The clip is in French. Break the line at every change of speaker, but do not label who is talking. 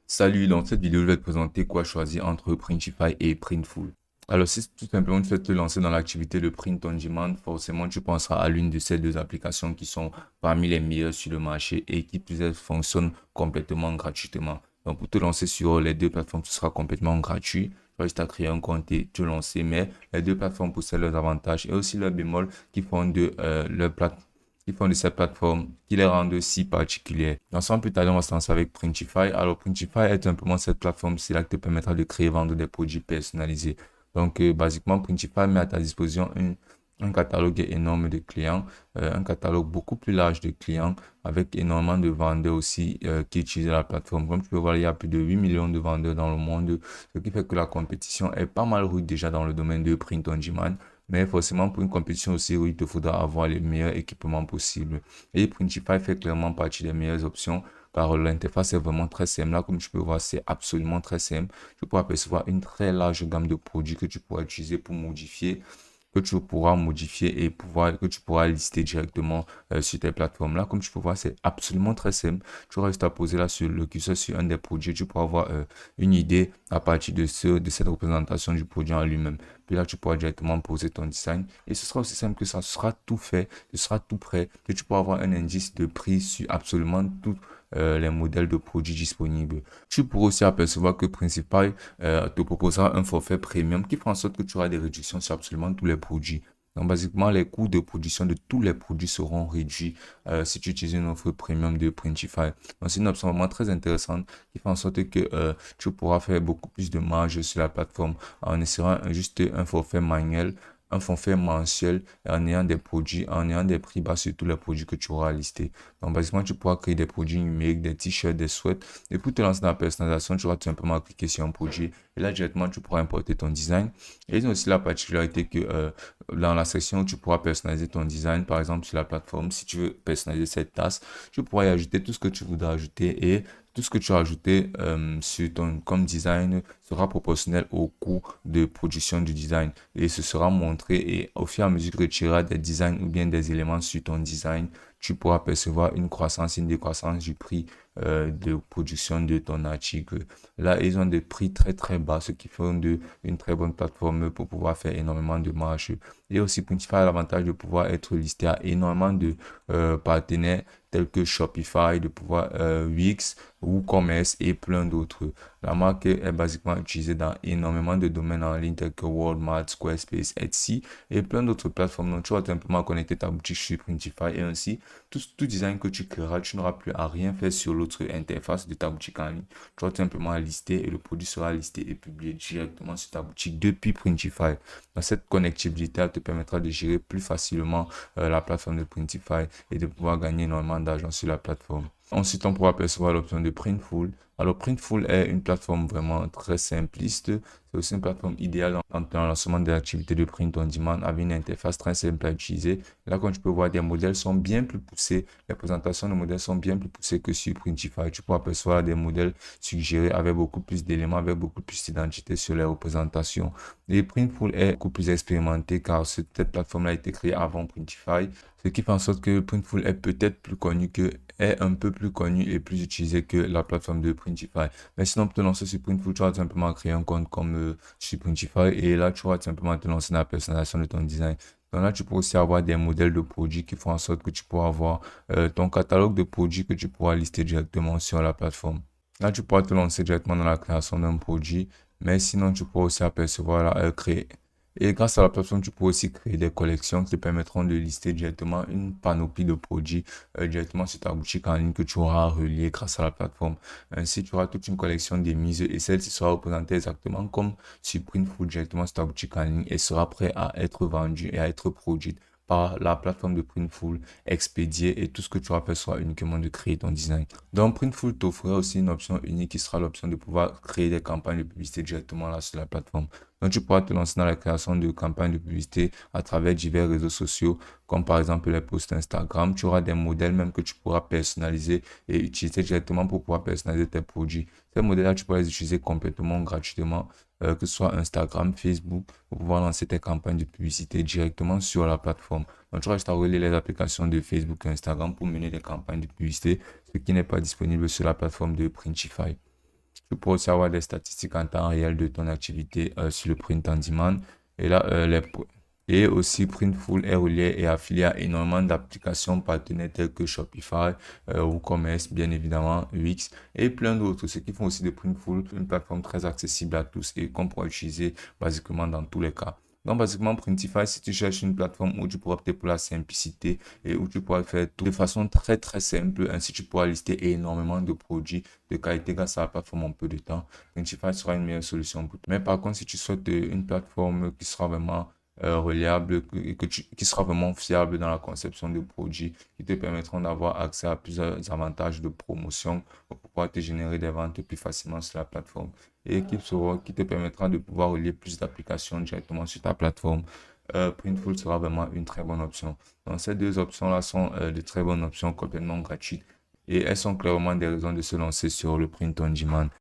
Salut, dans cette vidéo, je vais te présenter quoi choisir entre Printify et Printful. Alors, si tout simplement tu souhaites te lancer dans l'activité de print on demand, forcément tu penseras à l'une de ces deux applications qui sont parmi les meilleures sur le marché et qui plus est fonctionnent complètement gratuitement. Donc, pour te lancer sur les deux plateformes, ce sera complètement gratuit. Tu vas juste à créer un compte et te lancer, mais les deux plateformes possèdent leurs avantages et aussi leurs bémols qui font de leur plateforme qui font de cette plateforme qui les rendent si particulières. Donc, sans plus tarder, on va se lancer avec Printify. Alors, Printify est simplement cette plateforme-ci là qui te permettra de créer et vendre des produits personnalisés. Donc, basiquement, Printify met à ta disposition un catalogue énorme de clients, un catalogue beaucoup plus large de clients avec énormément de vendeurs aussi qui utilisent la plateforme. Comme tu peux voir, il y a plus de 8 millions de vendeurs dans le monde, ce qui fait que la compétition est pas mal rude déjà dans le domaine de print on demand. Mais forcément, pour une compétition aussi, oui, il te faudra avoir les meilleurs équipements possibles. Et Printify fait clairement partie des meilleures options car l'interface est vraiment très simple. Là, comme tu peux voir, c'est absolument très simple. Tu pourras apercevoir une très large gamme de produits que tu pourras utiliser pour modifier que tu pourras modifier et que tu pourras lister directement sur tes plateformes. Là, comme tu peux voir, c'est absolument très simple. Tu restes à poser là sur le curseur sur un des produits. Tu pourras avoir une idée à partir de cette représentation du produit en lui-même. Puis là, tu pourras directement poser ton design. Et ce sera aussi simple que ça. Ce sera tout fait. Ce sera tout prêt. Et tu pourras avoir un indice de prix sur absolument tout les modèles de produits disponibles. Tu pourras aussi apercevoir que Principal te proposera un forfait premium qui fera en sorte que tu auras des réductions sur absolument tous les produits. Donc, basiquement, les coûts de production de tous les produits seront réduits si tu utilises une offre premium de Printify. Donc, c'est une option vraiment très intéressante qui fait en sorte que tu pourras faire beaucoup plus de marge sur la plateforme en essayant juste un forfait manuel, un forfait mensuel et en ayant des produits, en ayant des prix bas sur tous les produits que tu auras listés. Donc, basiquement, tu pourras créer des produits numériques, des t-shirts, des sweats. Et pour te lancer dans la personnalisation, tu vas tout simplement cliquer sur un produit. Et là, directement, tu pourras importer ton design. Et ils ont aussi la particularité que dans la section où tu pourras personnaliser ton design, par exemple sur la plateforme, si tu veux personnaliser cette tasse, tu pourras y ajouter tout ce que tu voudras ajouter et tout ce que tu as ajouté sur ton comme design sera proportionnel au coût de production du design et ce sera montré et au fur et à mesure que tu auras des designs ou bien des éléments sur ton design, tu pourras percevoir une croissance, une décroissance du prix de production de ton article. Là, ils ont des prix très très bas, ce qui font de une très bonne plateforme pour pouvoir faire énormément de marge. Et aussi, Printify a l'avantage de pouvoir être listé à énormément de partenaires tels que Shopify, de pouvoir Wix, WooCommerce et plein d'autres. La marque est basiquement utilisée dans énormément de domaines en ligne tels que Walmart, Squarespace, Etsy et plein d'autres plateformes. Donc, tu vas simplement connecter ta boutique sur Printify et ainsi, tout design que tu créeras, tu n'auras plus à rien faire sur l'autre interface de ta boutique en ligne. Tu vas simplement lister et le produit sera listé et publié directement sur ta boutique depuis Printify. Donc, cette connectivité elle te permettra de gérer plus facilement la plateforme de Printify et de pouvoir gagner énormément d'argent sur la plateforme. Ensuite, on pourra apercevoir l'option de Printful. Alors, Printful est une plateforme vraiment très simpliste. C'est aussi une plateforme idéale dans le lancement des activités de print on demand avec une interface très simple à utiliser. Là, comme tu peux voir, des modèles sont bien plus poussés. Les présentations de modèles sont bien plus poussées que sur Printify. Tu pourras apercevoir des modèles suggérés avec beaucoup plus d'éléments, avec beaucoup plus d'identité sur les représentations. Et Printful est beaucoup plus expérimenté car cette plateforme a été créée avant Printify. Ce qui fait en sorte que Printful est peut-être plus connu est un peu plus connu et plus utilisé que la plateforme de Printify. Mais sinon, pour te lancer sur Printful, tu vas simplement créer un compte comme sur Printify et là, tu vas simplement te lancer dans la personnalisation de ton design. Donc là, tu peux aussi avoir des modèles de produits qui font en sorte que tu pourras avoir ton catalogue de produits que tu pourras lister directement sur la plateforme. Là, tu pourras te lancer directement dans la création d'un produit, mais sinon, tu pourras aussi apercevoir créer et grâce à la plateforme, tu peux aussi créer des collections qui te permettront de lister directement une panoplie de produits directement sur ta boutique en ligne que tu auras relié grâce à la plateforme. Ainsi, tu auras toute une collection de mises et celle-ci sera représentée exactement comme sur Printful directement sur ta boutique en ligne et sera prêt à être vendue et à être produite par la plateforme de Printful, expédiée et tout ce que tu auras fait sera uniquement de créer ton design. Donc, Printful t'offrira aussi une option unique qui sera l'option de pouvoir créer des campagnes de publicité directement là sur la plateforme. Donc, tu pourras te lancer dans la création de campagnes de publicité à travers divers réseaux sociaux, comme par exemple les posts Instagram. Tu auras des modèles même que tu pourras personnaliser et utiliser directement pour pouvoir personnaliser tes produits. Ces modèles-là, tu pourras les utiliser complètement gratuitement, que ce soit Instagram, Facebook, pour pouvoir lancer tes campagnes de publicité directement sur la plateforme. Donc, tu auras juste à relier les applications de Facebook et Instagram pour mener des campagnes de publicité, ce qui n'est pas disponible sur la plateforme de Printify. Tu pourras aussi avoir des statistiques en temps réel de ton activité sur le print on demand. Et là, et aussi Printful est relié et affilié à énormément d'applications partenaires telles que Shopify, WooCommerce, bien évidemment, Wix et plein d'autres. Ce qui font aussi de Printful une plateforme très accessible à tous et qu'on pourra utiliser basiquement dans tous les cas. Donc, basiquement, Printify, si tu cherches une plateforme où tu pourras opter pour la simplicité et où tu pourras faire tout de façon très très simple, ainsi tu pourras lister énormément de produits de qualité grâce à la plateforme en peu de temps, Printify sera une meilleure solution pour toi. Mais par contre, si tu souhaites une plateforme qui sera vraiment reliable, qui sera vraiment fiable dans la conception de produits, qui te permettront d'avoir accès à plusieurs avantages de promotion pour pouvoir te générer des ventes plus facilement sur la plateforme et qui te permettra de pouvoir relier plus d'applications directement sur ta plateforme. Printful sera vraiment une très bonne option. Donc, ces deux options-là sont de très bonnes options complètement gratuites et elles sont clairement des raisons de se lancer sur le print on demand.